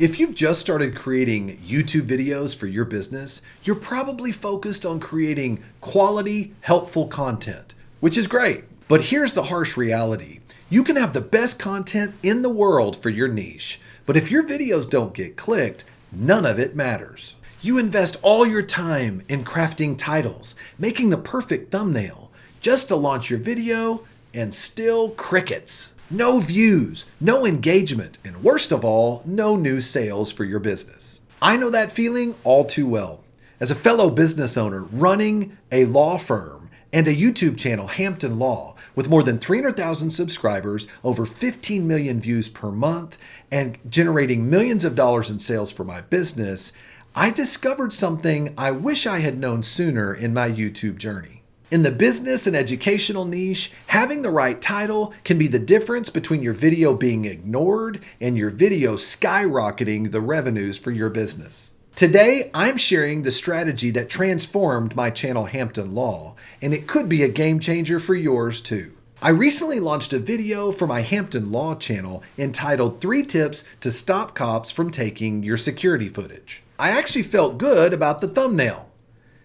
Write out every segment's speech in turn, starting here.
If you've just started creating YouTube videos for your business, you're probably focused on creating quality, helpful content, which is great. But here's the harsh reality. You can have the best content in the world for your niche, but if your videos don't get clicked, none of it matters. You invest all your time in crafting titles, making the perfect thumbnail, just to launch your video, and still crickets. No views, no engagement, and worst of all, no new sales for your business. I know that feeling all too well. As a fellow business owner running a law firm and a YouTube channel, Hampton Law, with more than 300,000 subscribers, over 15 million views per month, and generating millions of dollars in sales for my business, I discovered something I wish I had known sooner in my YouTube journey. In the business and educational niche, having the right title can be the difference between your video being ignored and your video skyrocketing the revenues for your business. Today, I'm sharing the strategy that transformed my channel Hampton Law, and it could be a game changer for yours too. I recently launched a video for my Hampton Law channel entitled 3 Tips to Stop Cops from Taking Your Security Footage. I actually felt good about the thumbnail.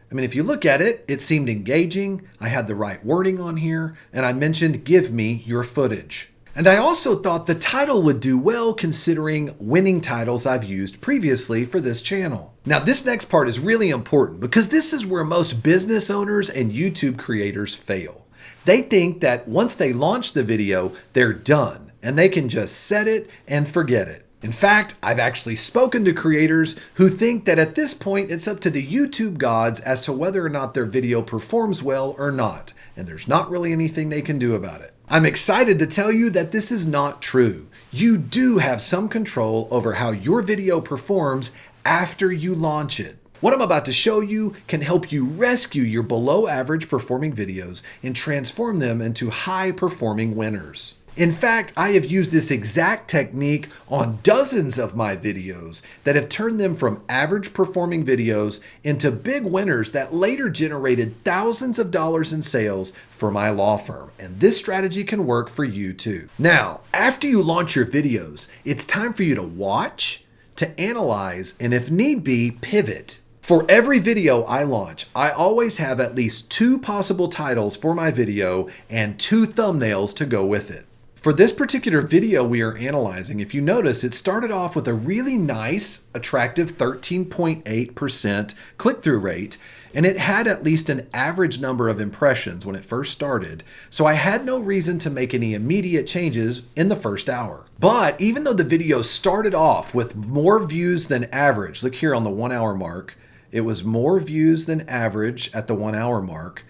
I mean, if you look at it, it seemed engaging, I had the right wording on here, and I mentioned give me your footage. And I also thought the title would do well considering winning titles I've used previously for this channel. Now, this next part is really important because this is where most business owners and YouTube creators fail. They think that once they launch the video, they're done and they can just set it and forget it. In fact, I've actually spoken to creators who think that at this point it's up to the YouTube gods as to whether or not their video performs well or not, and there's not really anything they can do about it. I'm excited to tell you that this is not true. You do have some control over how your video performs after you launch it. What I'm about to show you can help you rescue your below average performing videos and transform them into high performing winners. In fact, I have used this exact technique on dozens of my videos that have turned them from average performing videos into big winners that later generated thousands of dollars in sales for my law firm. And this strategy can work for you too. Now, after you launch your videos, it's time for you to watch, to analyze, and if need be, pivot. For every video I launch, I always have at least 2 possible titles for my video and 2 thumbnails to go with it. For this particular video we are analyzing, if you notice, it started off with a really nice, attractive 13.8% click-through rate, and it had at least an average number of impressions when it first started, so I had no reason to make any immediate changes in the first hour. But even though the video started off with more views than average, look here on the 1 hour mark, it was more views than average at the 1 hour mark.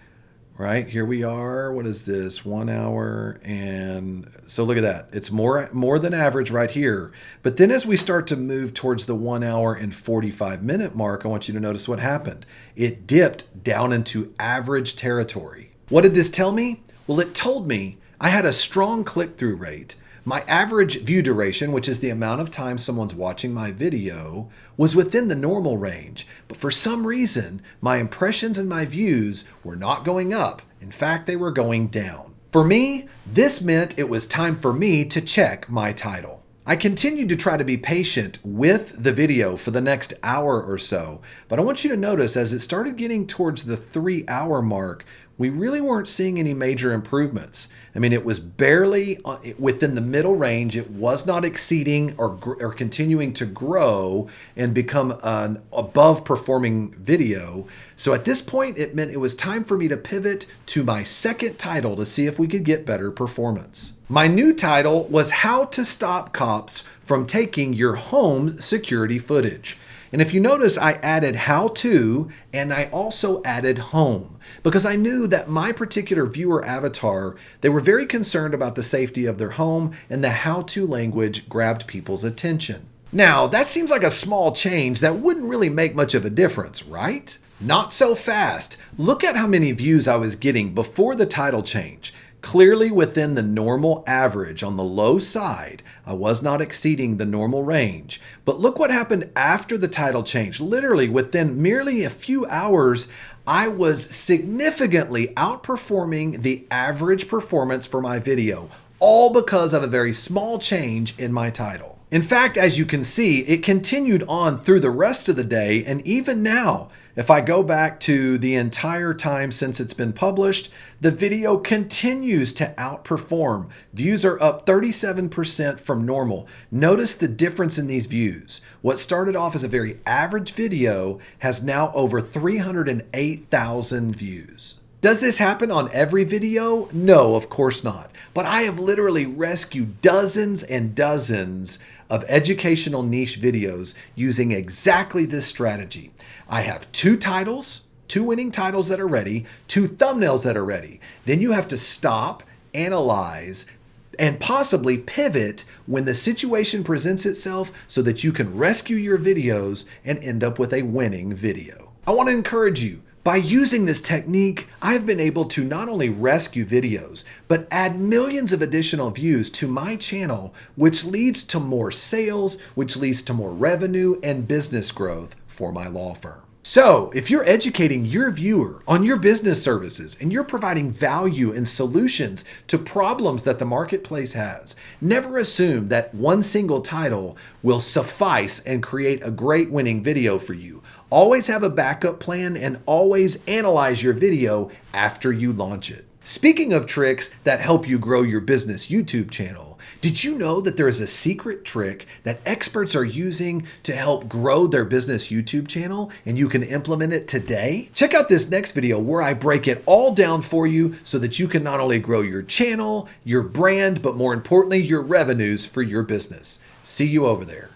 Right, here we are, what is this, 1 hour, and so look at that. It's more than average right here. But then as we start to move towards the 1 hour and 45 minute mark, I want you to notice what happened. It dipped down into average territory. What did this tell me? Well, it told me I had a strong click-through rate. My average view duration, which is the amount of time someone's watching my video, was within the normal range. But for some reason, my impressions and my views were not going up. In fact, they were going down. For me, this meant it was time for me to check my title. I continued to try to be patient with the video for the next hour or so, but I want you to notice as it started getting towards the 3 hour mark, we really weren't seeing any major improvements. I mean, it was barely within the middle range. It was not exceeding or continuing to grow and become an above performing video. So at this point, it meant it was time for me to pivot to my second title to see if we could get better performance. My new title was How to Stop Cops from Taking Your Home Security Footage. And if you notice, I added how to, and I also added home, because I knew that my particular viewer avatar, they were very concerned about the safety of their home, and the how-to language grabbed people's attention. Now, that seems like a small change that wouldn't really make much of a difference, right? Not so fast. Look at how many views I was getting before the title change. Clearly within the normal average on the low side. I was not exceeding the normal range. But look what happened after the title change. Literally within merely a few hours, I was significantly outperforming the average performance for my video, all because of a very small change in my title. In fact, as you can see, it continued on through the rest of the day, and even now, if I go back to the entire time since it's been published, the video continues to outperform. Views are up 37% from normal. Notice the difference in these views. What started off as a very average video has now over 308,000 views. Does this happen on every video? No, of course not. But I have literally rescued dozens and dozens of educational niche videos using exactly this strategy. I have two winning titles that are ready, two thumbnails that are ready. Then you have to stop, analyze, and possibly pivot when the situation presents itself so that you can rescue your videos and end up with a winning video. I want to encourage you. By using this technique, I've been able to not only rescue videos, but add millions of additional views to my channel, which leads to more sales, which leads to more revenue and business growth for my law firm. So, if you're educating your viewer on your business services and you're providing value and solutions to problems that the marketplace has, never assume that one single title will suffice and create a great winning video for you. Always have a backup plan and always analyze your video after you launch it. Speaking of tricks that help you grow your business YouTube channel, did you know that there is a secret trick that experts are using to help grow their business YouTube channel and you can implement it today? Check out this next video where I break it all down for you so that you can not only grow your channel, your brand, but more importantly, your revenues for your business. See you over there.